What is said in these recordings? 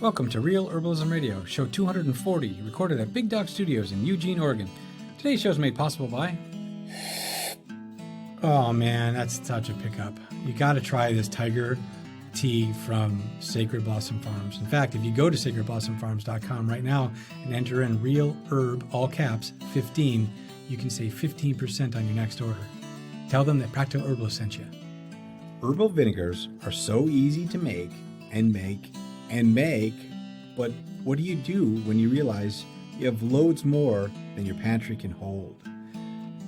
Welcome to Real Herbalism Radio, show 240, recorded at Big Dog Studios in Eugene, Oregon. Today's show is made possible by... Oh man, that's such a pickup. You got to try this tiger tea from Sacred Blossom Farms. In fact, if you go to sacredblossomfarms.com right now and enter in Real Herb, all caps, 15, you can save 15% on your next order. Tell them that Practical Herbalist sent you. Herbal vinegars are so easy to make, but what do you do when you realize you have loads more than your pantry can hold?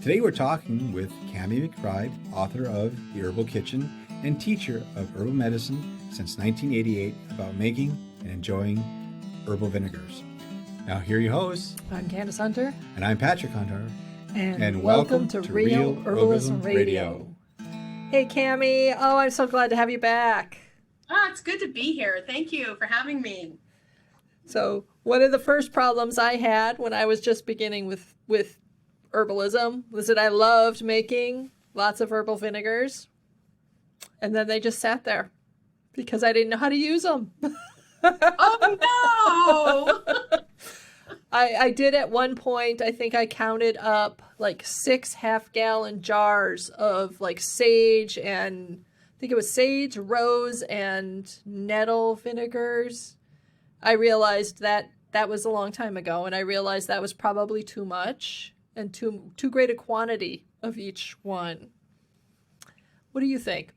Today we're talking with Kami McBride, author of The Herbal Kitchen and teacher of herbal medicine since 1988, about making and enjoying herbal vinegars. Now here are your hosts. I'm Candace Hunter. And I'm Patrick Hunter. And welcome to Real Herbalism Radio. Hey, Kami. Oh, I'm so glad to have you back. Oh, it's good to be here. Thank you for having me. So one of the first problems I had when I was just beginning with herbalism was that I loved making lots of herbal vinegars. And then they just sat there because I didn't know how to use them. Oh, no! I did at one point, I think I counted up like 6 half-gallon jars of like sage and I think it was sage, rose, and nettle vinegars. I realized that was a long time ago, and I realized that was probably too much and too great a quantity of each one. What do you think?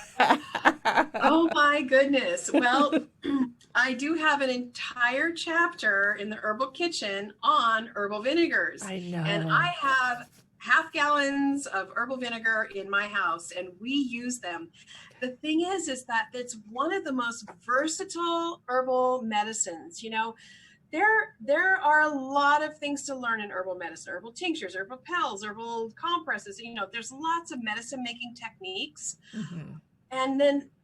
Oh my goodness. Well, I do have an entire chapter in the Herbal Kitchen on herbal vinegars. I know. And I have half gallons of herbal vinegar in my house, and we use them. The thing is that it's one of the most versatile herbal medicines. You know, there are a lot of things to learn in herbal medicine: herbal tinctures, herbal pills, herbal compresses. You know, there's lots of medicine making techniques. Mm-hmm.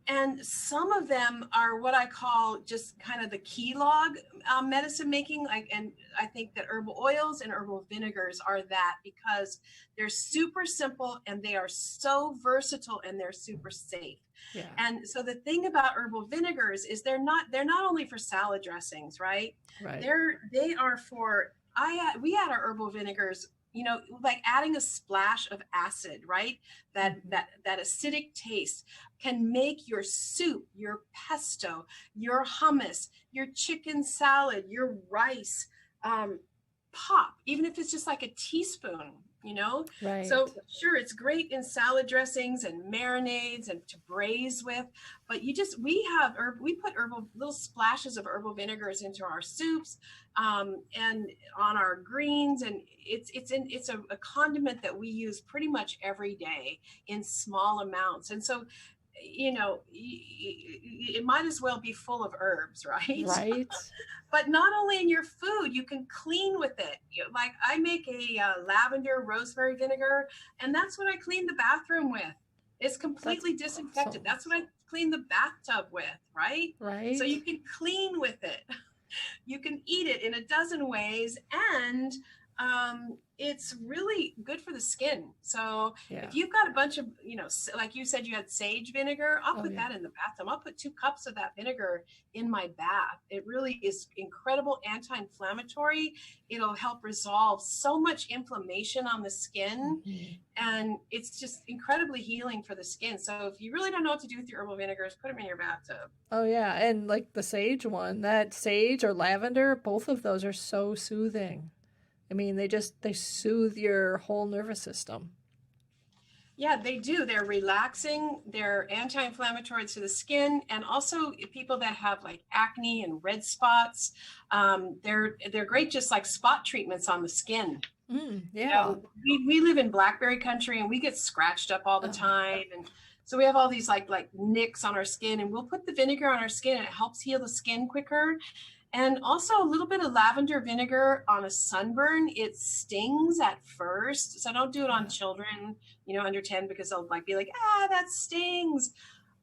And some of them are what I call just kind of the key log medicine making. And I think that herbal oils and herbal vinegars are that, because they're super simple and they are so versatile and they're super safe. Yeah. And so the thing about herbal vinegars is they're not only for salad dressings, right? Right. They are for, we add our herbal vinegars, you know, like adding a splash of acid, right? That acidic taste can make your soup, your pesto, your hummus, your chicken salad, your rice pop, even if it's just like a teaspoon, you know? Right. So sure, it's great in salad dressings and marinades and to braise with, but we put little splashes of herbal vinegars into our soups and on our greens, and it's a condiment that we use pretty much every day in small amounts. And so, you know, it might as well be full of herbs, right? Right. But not only in your food, you can clean with it. Like I make a lavender rosemary vinegar, and that's what I clean the bathroom with. It's completely disinfected. Awesome. That's what I clean the bathtub with, right? Right. So you can clean with it. You can eat it in a dozen ways, and it's really good for the skin. So if you've got a bunch of, you know, like you said, you had sage vinegar, I'll put that in the bathtub. I'll put 2 cups of that vinegar in my bath. It really is incredible anti-inflammatory. It'll help resolve so much inflammation on the skin. Mm-hmm. And it's just incredibly healing for the skin. So if you really don't know what to do with your herbal vinegars, put them in your bathtub. Oh yeah. And like the sage one, that sage or lavender, both of those are so soothing. I mean, they soothe your whole nervous system. Yeah, they do. They're relaxing. They're anti-inflammatory to the skin, and also people that have like acne and red spots. They're great, just like spot treatments on the skin. Yeah, you know, we live in blackberry country, and we get scratched up all the time, and so we have all these like nicks on our skin, and we'll put the vinegar on our skin, and it helps heal the skin quicker. And also a little bit of lavender vinegar on a sunburn. It stings at first. So don't do it on children, you know, under 10, because they'll like be like, that stings.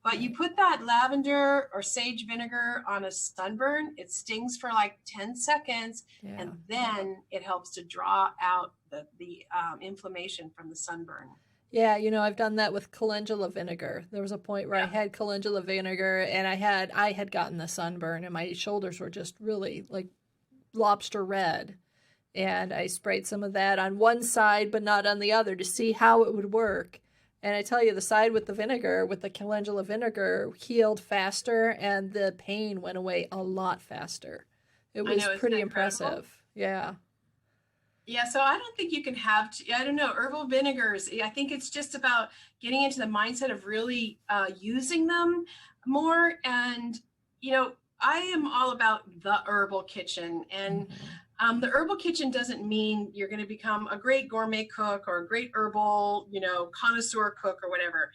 But you put that lavender or sage vinegar on a sunburn, it stings for like 10 seconds. Yeah. And then it helps to draw out the inflammation from the sunburn. Yeah, I've done that with calendula vinegar. There was a point where I had calendula vinegar and I had gotten the sunburn and my shoulders were just really like lobster red. And I sprayed some of that on one side but not on the other to see how it would work. And I tell you, the side with the vinegar, with the calendula vinegar, healed faster and the pain went away a lot faster. It was pretty impressive. Yeah. Yeah, so I don't think you can have, I don't know, herbal vinegars. I think it's just about getting into the mindset of really using them more. And, I am all about the herbal kitchen. And the herbal kitchen doesn't mean you're going to become a great gourmet cook or a great herbal, connoisseur cook or whatever.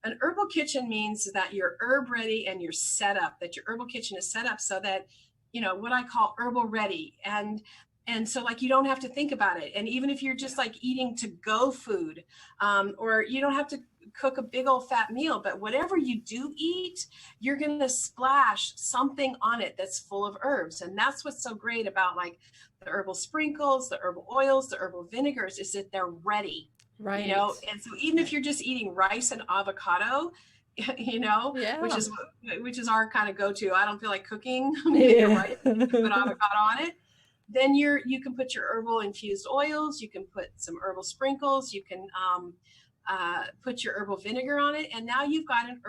An herbal kitchen means that you're herb ready and you're set up, that your herbal kitchen is set up so that, what I call herbal ready. And so like, you don't have to think about it. And even if you're just like eating to go food, or you don't have to cook a big old fat meal, but whatever you do eat, you're going to splash something on it that's full of herbs. And that's what's so great about like the herbal sprinkles, the herbal oils, the herbal vinegars, is that they're ready, Right. And so even if you're just eating rice and avocado, which is our kind of go-to. I don't feel like cooking. Right? Put avocado on it. Then you can put your herbal infused oils. You can put some herbal sprinkles. You can put your herbal vinegar on it, and now you've got an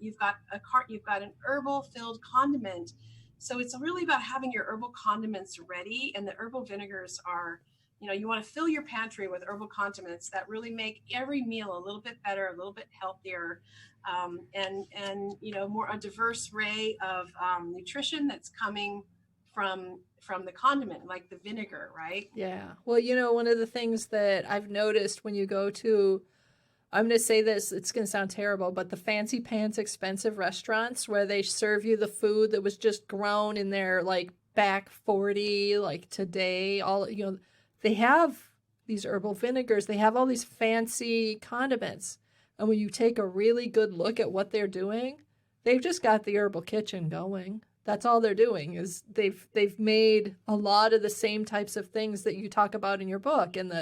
you've got an herbal filled condiment. So it's really about having your herbal condiments ready, and the herbal vinegars are, you want to fill your pantry with herbal condiments that really make every meal a little bit better, a little bit healthier, and more a diverse array of nutrition that's coming from the condiment, like the vinegar, right? Yeah. Well, one of the things that I've noticed when you go to, I'm going to say this, it's going to sound terrible, but the fancy pants expensive restaurants where they serve you the food that was just grown in their like back 40, like today, they have these herbal vinegars, they have all these fancy condiments. And when you take a really good look at what they're doing, they've just got the herbal kitchen going. That's all they're doing is they've made a lot of the same types of things that you talk about in your book, and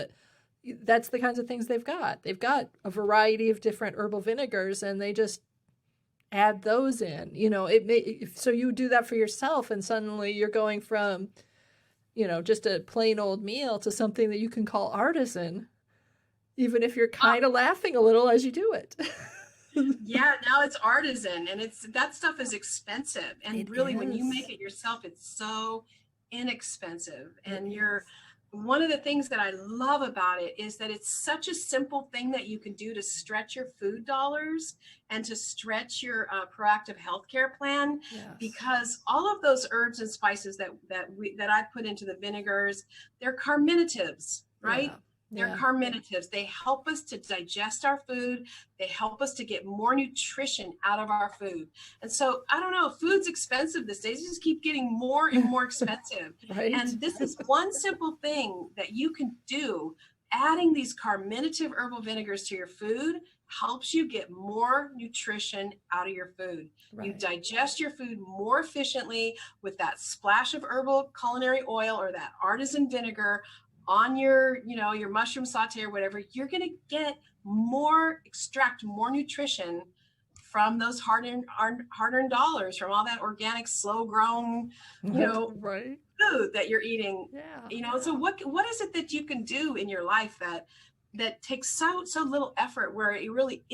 that's the kinds of things they've got. They've got a variety of different herbal vinegars, and they just add those in. So you do that for yourself, and suddenly you're going from, just a plain old meal to something that you can call artisan, even if you're kind of laughing a little as you do it. Yeah, now it's artisan, and that stuff is expensive. And when you make it yourself, it's so inexpensive. And one of the things that I love about it is that it's such a simple thing that you can do to stretch your food dollars and to stretch your proactive healthcare plan. Yes. Because all of those herbs and spices that I put into the vinegars, they're carminatives, right? Yeah. They're carminatives. They help us to digest our food. They help us to get more nutrition out of our food. And so, I don't know, food's expensive these days. It just keep getting more and more expensive. Right. And this is one simple thing that you can do. Adding these carminative herbal vinegars to your food helps you get more nutrition out of your food. Right. You digest your food more efficiently with that splash of herbal culinary oil or that artisan vinegar on your mushroom saute or whatever. You're going to extract more nutrition from those hard-earned dollars, from all that organic, slow-grown, right, food that you're eating. Yeah. So what is it that you can do in your life that takes so little effort, where it really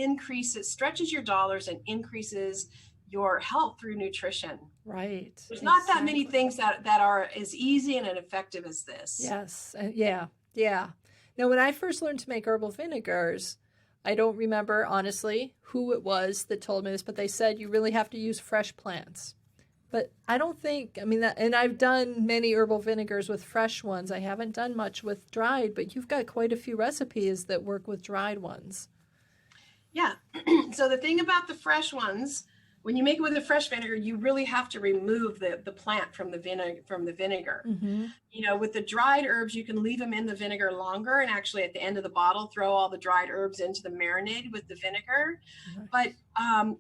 stretches your dollars and increases your health through nutrition? Right. There's not that many things that are as easy and as effective as this. Yes. Yeah. Now, when I first learned to make herbal vinegars, I don't remember, honestly, who it was that told me this, but they said you really have to use fresh plants. But I don't think, and I've done many herbal vinegars with fresh ones. I haven't done much with dried, but you've got quite a few recipes that work with dried ones. Yeah. So the thing about the fresh ones, when you make it with a fresh vinegar, you really have to remove the plant from the vinegar. Mm-hmm. You know, with the dried herbs, you can leave them in the vinegar longer, and actually at the end of the bottle, throw all the dried herbs into the marinade with the vinegar. Nice. But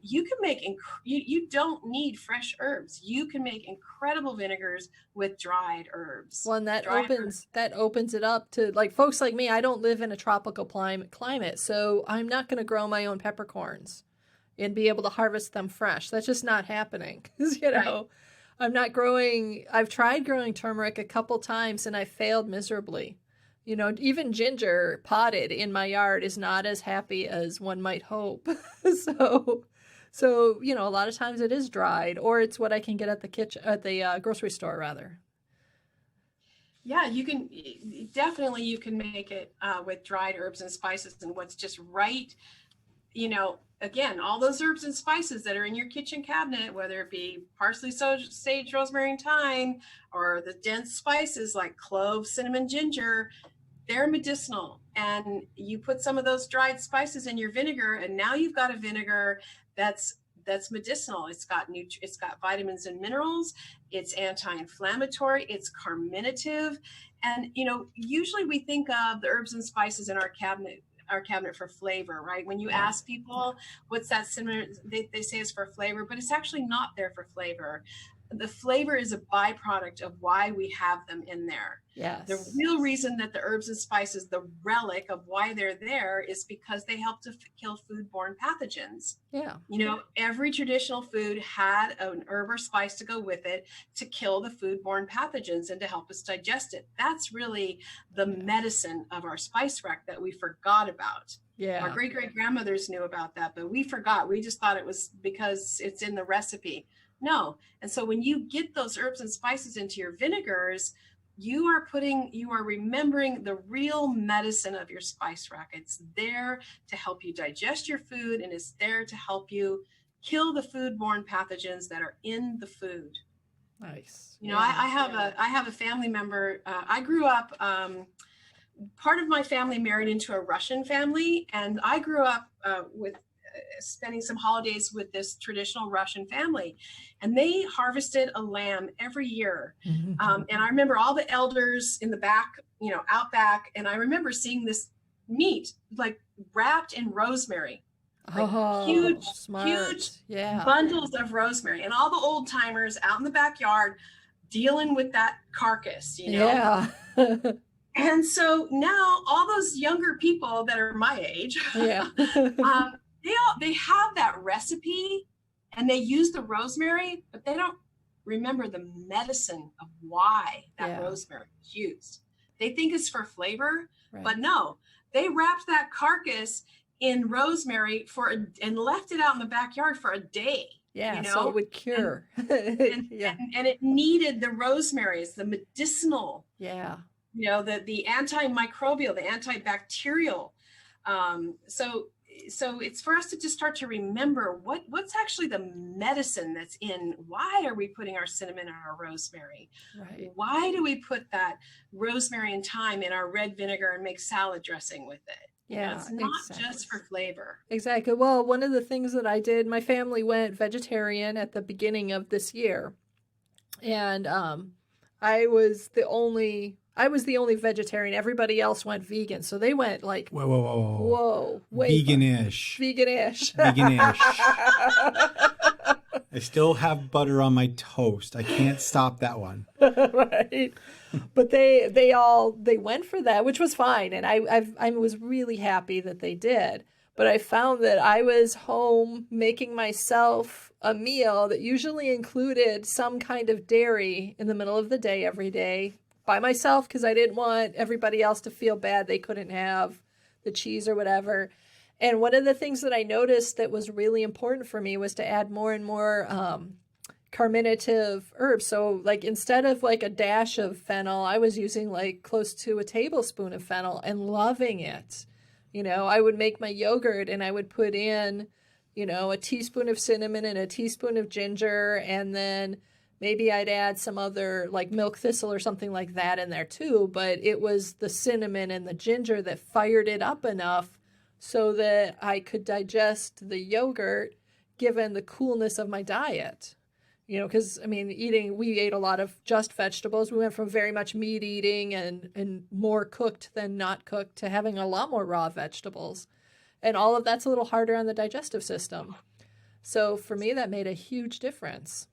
you can make, you don't need fresh herbs. You can make incredible vinegars with dried herbs. Well, and that opens it up to like folks like me. I don't live in a tropical climate, so I'm not going to grow my own peppercorns and be able to harvest them fresh. That's just not happening. You know, right. I've tried growing turmeric a couple times and I failed miserably. You know, even ginger potted in my yard is not as happy as one might hope. So, you know, a lot of times it is dried, or it's what I can get at the grocery store rather. Yeah, you can make it with dried herbs and spices, and what's just right. You know, again, all those herbs and spices that are in your kitchen cabinet, whether it be parsley, sage, rosemary, and thyme, or the dense spices like clove, cinnamon, ginger, they're medicinal. And you put some of those dried spices in your vinegar, and now you've got a vinegar that's medicinal. It's got vitamins and minerals. It's anti-inflammatory. It's carminative. And, you know, usually we think of the herbs and spices in our cabinet for flavor, right? When you ask people what's that cinnamon, they say it's for flavor, but it's actually not there for flavor. The flavor is a byproduct of why we have them in there. Yes. The real reason that the herbs and spices, the relic of why they're there, is because they help to kill foodborne pathogens. Yeah. You know, every traditional food had an herb or spice to go with it to kill the foodborne pathogens and to help us digest it. That's really the medicine of our spice rack that we forgot about. Yeah. Our great-great-grandmothers knew about that, but we forgot. We just thought it was because it's in the recipe. No. And so when you get those herbs and spices into your vinegars, you are remembering the real medicine of your spice rack. It's there to help you digest your food, and it's there to help you kill the foodborne pathogens that are in the food. Nice. You know, I have a family member. I grew up, part of my family married into a Russian family, and I grew up with spending some holidays with this traditional Russian family, and they harvested a lamb every year. And I remember all the elders in the back, you know, out back, and I remember seeing this meat like wrapped in rosemary, like huge bundles of rosemary, and all the old timers out in the backyard dealing with that carcass, you know. Yeah. And so now all those younger people that are my age, they have that recipe and they use the rosemary, but they don't remember the medicine of why that rosemary is used. They think it's for flavor, but no, they wrapped that carcass in rosemary and left it out in the backyard for a day. Yeah, you know? so it would cure. And it needed the rosemary. It's the medicinal. Yeah. You know, the antimicrobial, the antibacterial. So it's for us to just start to remember what's actually the medicine that's in. Why are we putting our cinnamon and our rosemary? Right. Why do we put that rosemary and thyme in our red vinegar and make salad dressing with it? Yeah, it's not just for flavor. Exactly. Well, one of the things that I did, my family went vegetarian at the beginning of this year, and I was the only vegetarian. Everybody else went vegan. So they went like, whoa, wait. Veganish. I still have butter on my toast. I can't stop that one. Right. But they went for that, which was fine. And I was really happy that they did. But I found that I was home making myself a meal that usually included some kind of dairy in the middle of the day every day, by myself, because I didn't want everybody else to feel bad they couldn't have the cheese or whatever. And one of the things that I noticed that was really important for me was to add more and more carminative herbs. So like instead of like a dash of fennel, I was using like close to a tablespoon of fennel and loving it. You know, I would make my yogurt and I would put in, you know, a teaspoon of cinnamon and a teaspoon of ginger, and then maybe I'd add some other like milk thistle or something like that in there too. But it was the cinnamon and the ginger that fired it up enough so that I could digest the yogurt, given the coolness of my diet. You know, because I mean, we ate a lot of just vegetables. We went from very much meat eating and more cooked than not cooked to having a lot more raw vegetables. And all of that's a little harder on the digestive system. So for me, that made a huge difference.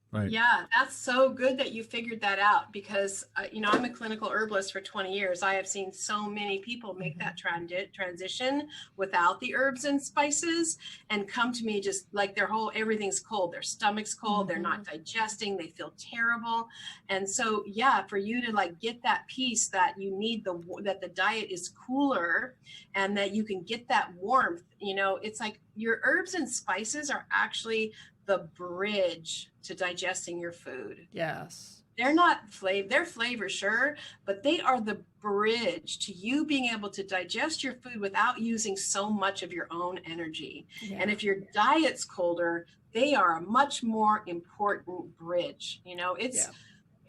Right. Yeah, that's so good that you figured that out because, I'm a clinical herbalist for 20 years. I have seen so many people make that transition without the herbs and spices and come to me just like everything's cold. Their stomach's cold. They're not digesting. They feel terrible. And so, yeah, for you to like get that piece that you need that the diet is cooler and that you can get that warmth, it's like your herbs and spices are actually the bridge to digesting your food. Yes. They're not they're flavor, sure, but they are the bridge to you being able to digest your food without using so much of your own energy. Yeah. And if your diet's colder, they are a much more important bridge.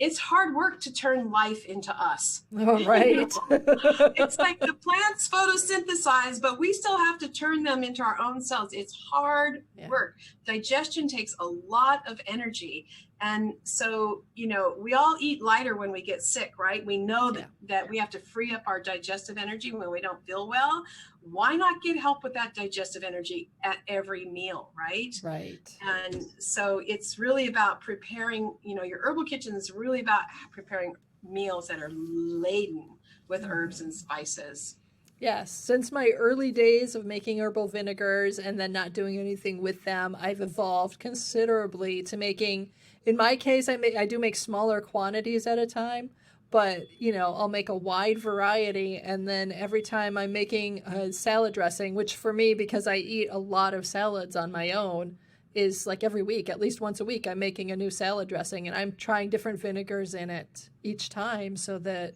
It's hard work to turn life into us. Oh, right. It's like the plants photosynthesize, but we still have to turn them into our own cells. It's hard work. Digestion takes a lot of energy. And so, we all eat lighter when we get sick, right? We know that we have to free up our digestive energy when we don't feel well. Why not get help with that digestive energy at every meal, right? Right. And so it's really about preparing, your herbal kitchen is really about preparing meals that are laden with herbs and spices. Yes, since my early days of making herbal vinegars and then not doing anything with them, I've evolved considerably to making, in my case, I do make smaller quantities at a time, but, I'll make a wide variety. And then every time I'm making a salad dressing, which for me, because I eat a lot of salads on my own, is like every week, at least once a week, I'm making a new salad dressing and I'm trying different vinegars in it each time so that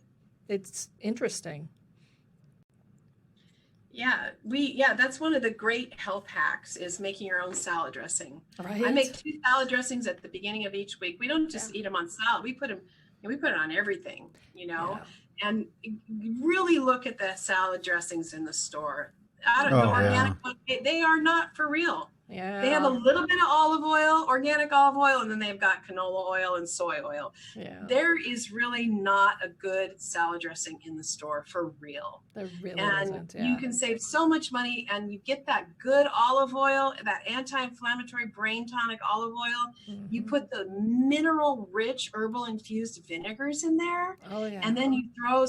it's interesting. Yeah, that's one of the great health hacks is making your own salad dressing. Right. I make 2 salad dressings at the beginning of each week. We don't just eat them on salad. We put it on everything, and really look at the salad dressings in the store. Organic, they are not for real. Yeah. They have a little bit of olive oil, organic olive oil, and then they've got canola oil and soy oil. Yeah. There is really not a good salad dressing in the store for real. There really isn't. Yeah. You can save so much money and you get that good olive oil, that anti-inflammatory brain tonic olive oil. Mm-hmm. You put the mineral rich herbal infused vinegars in there. Oh, yeah. And then you throw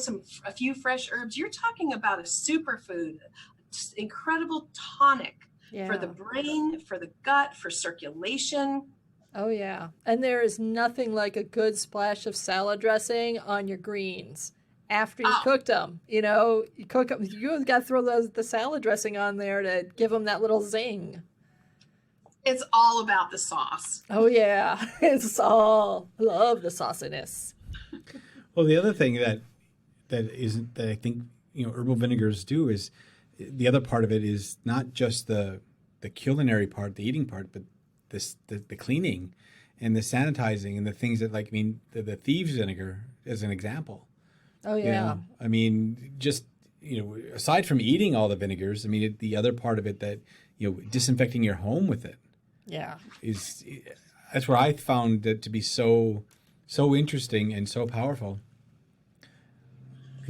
a few fresh herbs. You're talking about a superfood, incredible tonic. Yeah. For the brain, for the gut, for circulation. Oh, yeah. And there is nothing like a good splash of salad dressing on your greens after you cooked them. You cook them. You got to throw the salad dressing on there to give them that little zing. It's all about the sauce. Oh, yeah. Love the sauciness. Well, the other thing that I think, herbal vinegars do is, the other part of it is not just the culinary part, the eating part, but the cleaning and the sanitizing and the things that, the thieves vinegar as an example. Oh, yeah. Just, aside from eating all the vinegars, the other part of it that, disinfecting your home with it. Yeah. That's where I found it to be so interesting and so powerful,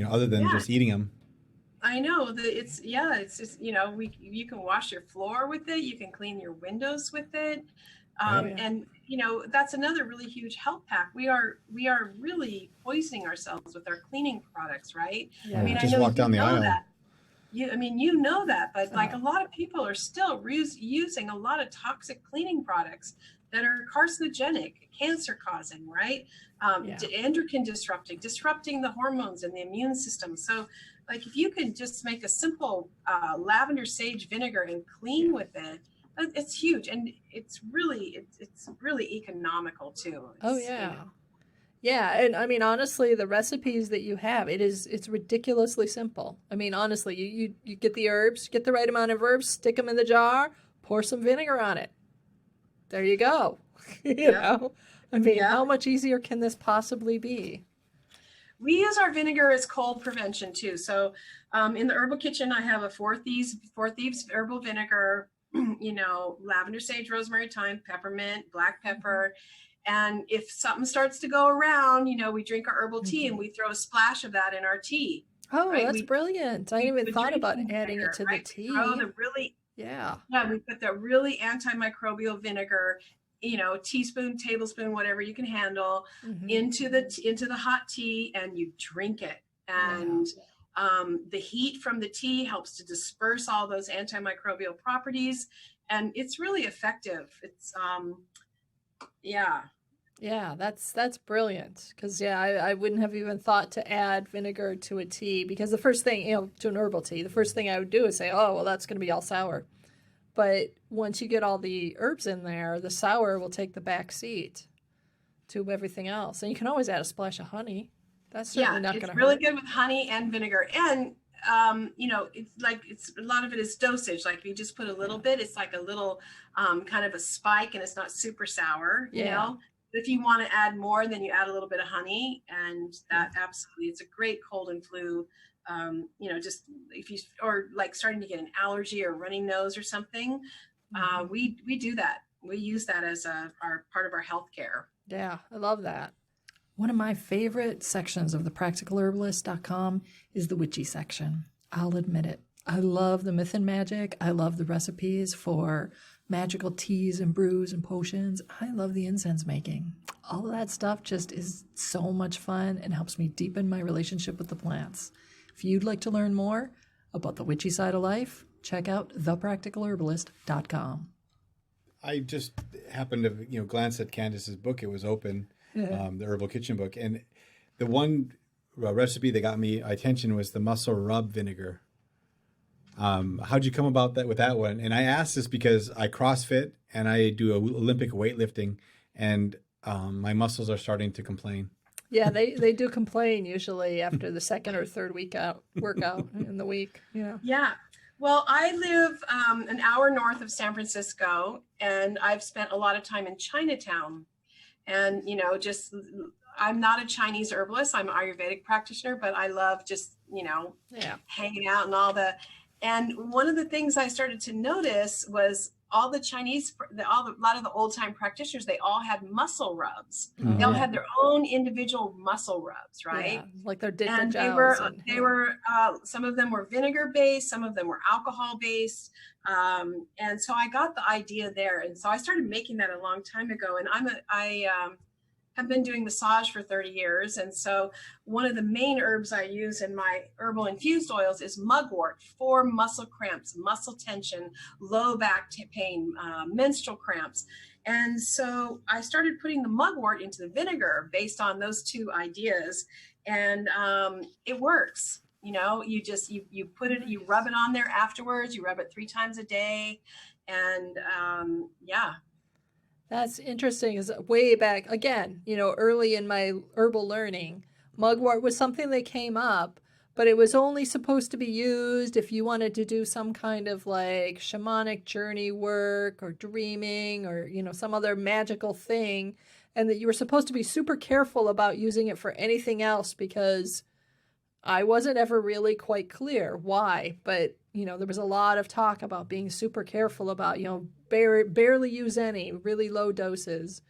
other than just eating them. I know that it's just, you can wash your floor with it. You can clean your windows with it. And, that's another really huge health hack. We are really poisoning ourselves with our cleaning products, right? Yeah. I know walk down the aisle. That. You know that, but a lot of people are still using a lot of toxic cleaning products that are carcinogenic, cancer causing, right? Endocrine disrupting the hormones and the immune system. So if you can just make a simple lavender sage vinegar and clean with it, it's huge. And it's really economical too. Yeah. And honestly, the recipes that you have, it's ridiculously simple. Honestly, you get the herbs, get the right amount of herbs, stick them in the jar, pour some vinegar on it. There you go. How much easier can this possibly be? We use our vinegar as cold prevention too. So in the Herbal Kitchen, I have a 4 Thieves Herbal Vinegar lavender, sage, rosemary, thyme, peppermint, black pepper. And if something starts to go around, we drink our herbal tea and we throw a splash of that in our tea. Oh, right? that's brilliant. I hadn't even thought about adding it to the tea. We throw the really, yeah, we put the really antimicrobial vinegar, teaspoon, tablespoon, whatever you can handle, into the hot tea, and you drink it. And the heat from the tea helps to disperse all those antimicrobial properties, and it's really effective. It's Yeah, that's brilliant. Because I wouldn't have even thought to add vinegar to a tea, because the first thing, to an herbal tea, the first thing I would do is say, oh, well, that's going to be all sour. But once you get all the herbs in there, the sour will take the back seat to everything else. And you can always add a splash of honey. That's certainly not going to hurt. It's really good with honey and vinegar. And it's a lot of it is dosage. Like if you just put a little bit, it's like a little kind of a spike, and it's not super sour, you know. But if you want to add more, then you add a little bit of honey, and that absolutely, it's a great cold and flu. Just if you, or like starting to get an allergy or running nose or something, we do that. We use that as our part of our healthcare. Yeah, I love that. One of my favorite sections of the practicalherbalist.com is the witchy section. I'll admit it. I love the myth and magic. I love the recipes for magical teas and brews and potions. I love the incense making. All of that stuff just is so much fun and helps me deepen my relationship with the plants. If you'd like to learn more about the witchy side of life, check out thepracticalherbalist.com. I just happened to glance at Candace's book. It was open, the Herbal Kitchen book, and the one recipe that got me attention was the mussel rub vinegar. How'd you come about that with that one? And I asked this because I CrossFit and I do Olympic weightlifting, and my muscles are starting to complain. Yeah, they do complain usually after the second or third workout in the week. Yeah. Well, I live an hour north of San Francisco, and I've spent a lot of time in Chinatown. And, I'm not a Chinese herbalist. I'm an Ayurvedic practitioner, but I love just, hanging out and and one of the things I started to notice was all the Chinese, a lot of the old time practitioners, they all had muscle rubs. Mm-hmm. They all had their own individual muscle rubs, right? Yeah, like their dipping and they were some of them were vinegar based, some of them were alcohol based. And so I got the idea there. And so I started making that a long time ago. And I have been doing massage for 30 years. And so one of the main herbs I use in my herbal infused oils is mugwort for muscle cramps, muscle tension, low back pain, menstrual cramps. And so I started putting the mugwort into the vinegar based on those two ideas. And it works. You put it, you rub it on there afterwards, you rub it 3 times a day. And That's interesting. Is way back again, early in my herbal learning, mugwort was something that came up, but it was only supposed to be used if you wanted to do some kind of like shamanic journey work or dreaming or, some other magical thing. And that you were supposed to be super careful about using it for anything else, because I wasn't ever really quite clear why, but there was a lot of talk about being super careful about, barely use any, really low doses.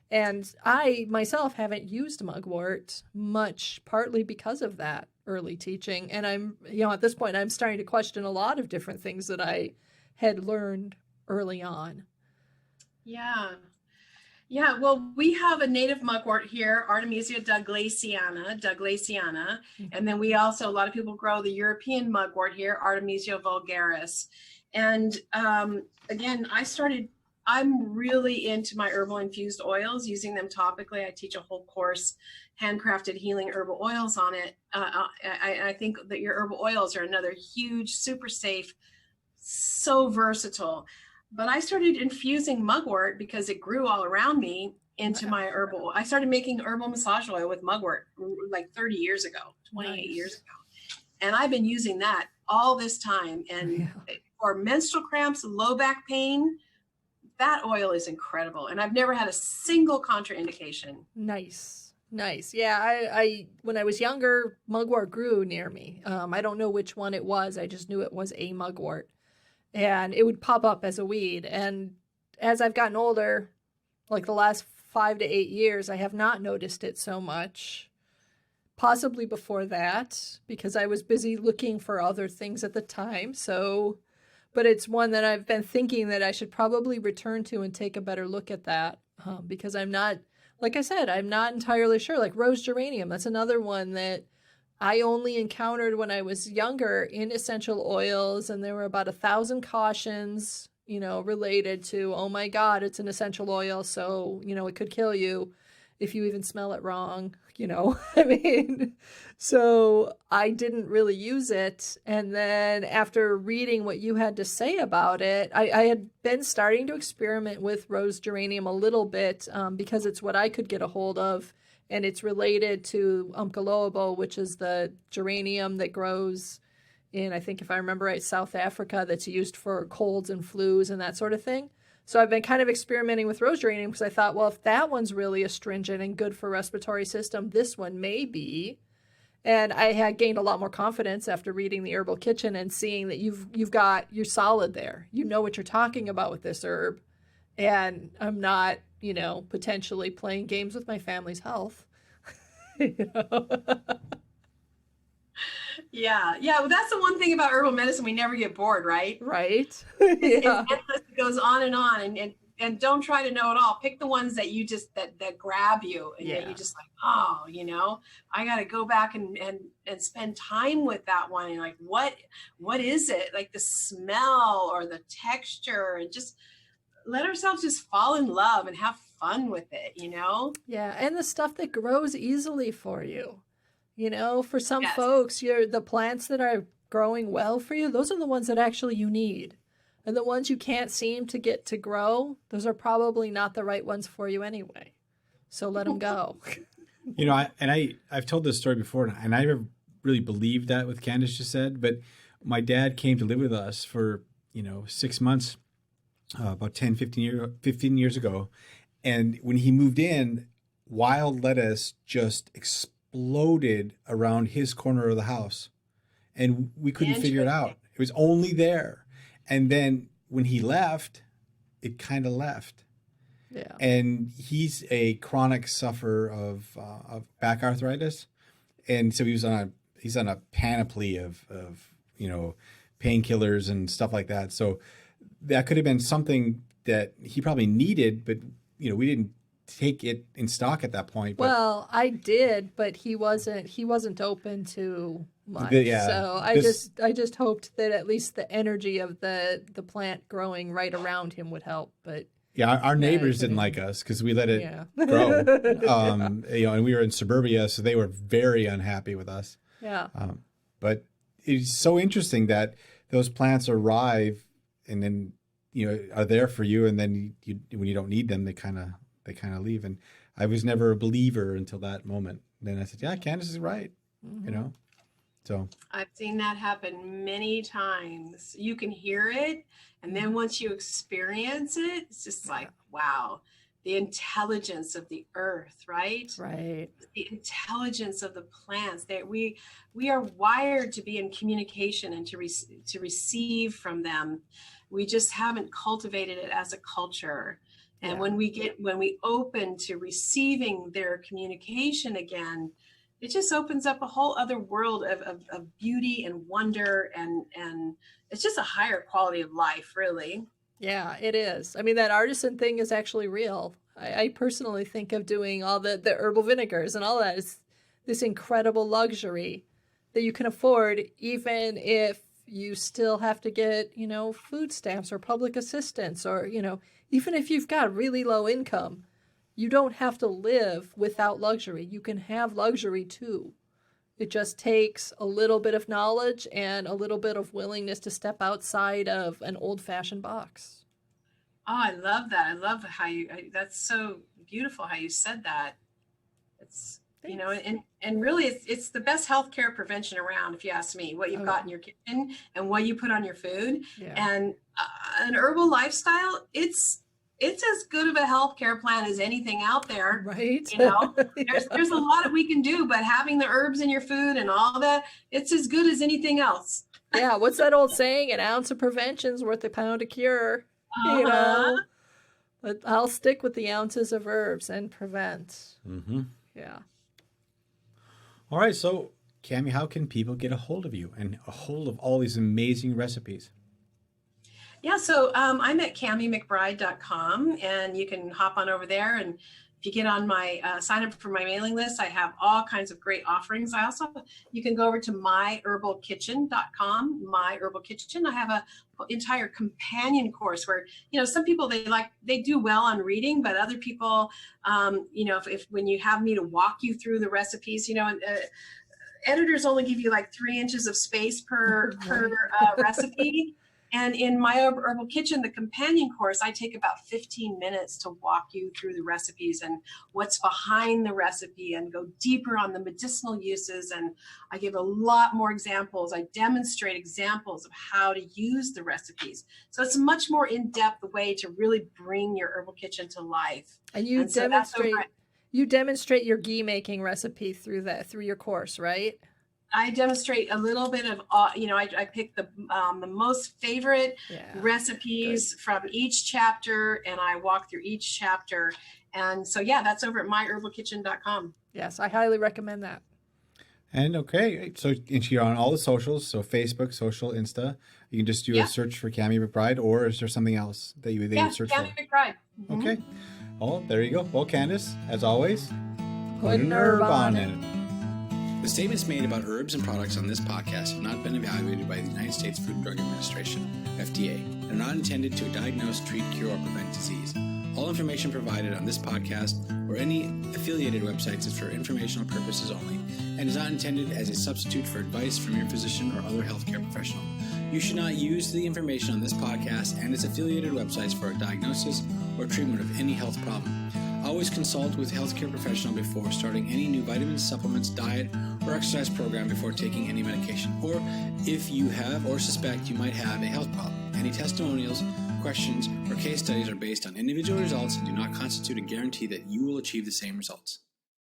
And I myself haven't used mugwort much, partly because of that early teaching. And I'm, at this point, I'm starting to question a lot of different things that I had learned early on. Yeah, well, we have a native mugwort here, Artemisia douglasii, Mm-hmm. and then we also, a lot of people grow the European mugwort here, Artemisia vulgaris. And again, I'm really into my herbal infused oils, using them topically. I teach a whole course, handcrafted healing herbal oils on it. I think that your herbal oils are another huge, super safe, so versatile. But I started infusing mugwort because it grew all around me into my herbal. I started making herbal massage oil with mugwort like 30 years ago, 28 years ago. And I've been using that all this time. And for menstrual cramps, low back pain, that oil is incredible. And I've never had a single contraindication. Nice. Yeah, I when I was younger, mugwort grew near me. I don't know which one it was. I just knew it was a mugwort. and it would pop up as a weed. And as I've gotten older, like the last 5 to 8 years, I have not noticed it so much. Possibly before that, because I was busy looking for other things at the time. So, but it's one that I've been thinking that I should probably return to and take a better look at that, because I'm not, like I said, I'm not entirely sure. Like rose geranium, that's another one that I only encountered when I was younger in essential oils, and there were about 1,000 cautions, related to, oh my God, it's an essential oil, so, it could kill you if you even smell it wrong, I mean, so I didn't really use it. And then after reading what you had to say about it, I had been starting to experiment with rose geranium a little bit, because it's what I could get a hold of. And it's related to Umkaloabo, which is the geranium that grows in, I think if I remember right, South Africa, that's used for colds and flus and that sort of thing. So I've been kind of experimenting with rose geranium because I thought, well, if that one's really astringent and good for respiratory system, this one may be. And I had gained a lot more confidence after reading the Herbal Kitchen and seeing that you're solid there. You know what you're talking about with this herb. And I'm not, potentially playing games with my family's health. Yeah. Well, that's the one thing about herbal medicine. We never get bored, right? Right. Yeah. It goes on and on, and don't try to know it all. Pick the ones that you just, that grab you, and that you just like, oh, I got to go back and spend time with that one. And like, what is it? Like the smell or the texture, and just let ourselves just fall in love and have fun with it, Yeah. And the stuff that grows easily for you. For some folks, the plants that are growing well for you, those are the ones that actually you need. And the ones you can't seem to get to grow, those are probably not the right ones for you anyway. So let them go. I've told this story before, and I never really believed that what Candace just said, but my dad came to live with us for, 6 months, about 15 years ago. And when he moved in, wild lettuce just exploded around his corner of the house, and we couldn't figure it out. It was only there. And then when he left, it kind of left. Yeah. And he's a chronic sufferer of back arthritis, and so he's on a panoply of painkillers and stuff like that. So that could have been something that he probably needed, but we didn't take it in stock at that point. But, well, I did, but he wasn't open to much. So I just hoped that at least the energy of the plant growing right around him would help. But yeah, our neighbors didn't like us because we let it grow. And we were in suburbia, so they were very unhappy with us. Yeah. But it's so interesting that those plants arrive and then are there for you, and then when you don't need them, they kind of leave. And I was never a believer until that moment. Then I said, yeah, Candace is right. Mm-hmm. So I've seen that happen many times. You can hear it, and then once you experience it, it's just like, wow, the intelligence of the earth, right? Right. The intelligence of the plants. That we are wired to be in communication and to receive from them. We just haven't cultivated it as a culture. And when we open to receiving their communication again, it just opens up a whole other world of beauty and wonder, and it's just a higher quality of life, really. Yeah, it is. I mean, that artisan thing is actually real. I personally think of doing all the herbal vinegars and all that is this incredible luxury that you can afford, even if you still have to get, food stamps or public assistance, or, even if you've got really low income. You don't have to live without luxury. You can have luxury too. It just takes a little bit of knowledge and a little bit of willingness to step outside of an old-fashioned box. Oh, I love that. I love how that's so beautiful how you said that. It's, and really it's the best healthcare prevention around, if you ask me, what you've got in your kitchen and what you put on your food. Yeah. And an herbal lifestyle, it's as good of a healthcare plan as anything out there, right? There's a lot that we can do, but having the herbs in your food and all that, it's as good as anything else. Yeah, what's that old saying? An ounce of prevention's worth a pound of cure. You Uh-huh. know, but I'll stick with the ounces of herbs and prevent. Mm-hmm. Yeah. All right, so Kami, how can people get a hold of you and a hold of all these amazing recipes? Yeah, so I'm at KamiMcBride.com, and you can hop on over there. And if you get on my sign up for my mailing list, I have all kinds of great offerings. You can go over to myherbalkitchen.com, My Herbal Kitchen. I have a entire companion course where, some people they do well on reading, but other people, if when you have me to walk you through the recipes, editors only give you like 3 inches of space per recipe. And in my Herbal Kitchen, the companion course, I take about 15 minutes to walk you through the recipes and what's behind the recipe and go deeper on the medicinal uses. And I give a lot more examples. I demonstrate examples of how to use the recipes. So it's a much more in-depth way to really bring your Herbal Kitchen to life. And you so demonstrate your ghee making recipe through your course, right? I demonstrate a little bit of, I pick the most favorite recipes from each chapter, and I walk through each chapter. And so, that's over at myherbalkitchen.com. Yes, I highly recommend that. And okay, so and you're on all the socials, so Facebook, social, Insta. You can just do a search for Kami McBride, or is there something else that you would search Kami for? McBride. Mm-hmm. Okay. Oh, there you go. Well, Candace, as always, Put an herb on it. The statements made about herbs and products on this podcast have not been evaluated by the United States Food and Drug Administration, FDA, and are not intended to diagnose, treat, cure, or prevent disease. All information provided on this podcast or any affiliated websites is for informational purposes only and is not intended as a substitute for advice from your physician or other healthcare professional. You should not use the information on this podcast and its affiliated websites for a diagnosis or treatment of any health problem. Always consult with a healthcare professional before starting any new vitamins, supplements, diet, or exercise program before taking any medication, or if you have or suspect you might have a health problem. Any testimonials, questions, or case studies are based on individual results and do not constitute a guarantee that you will achieve the same results.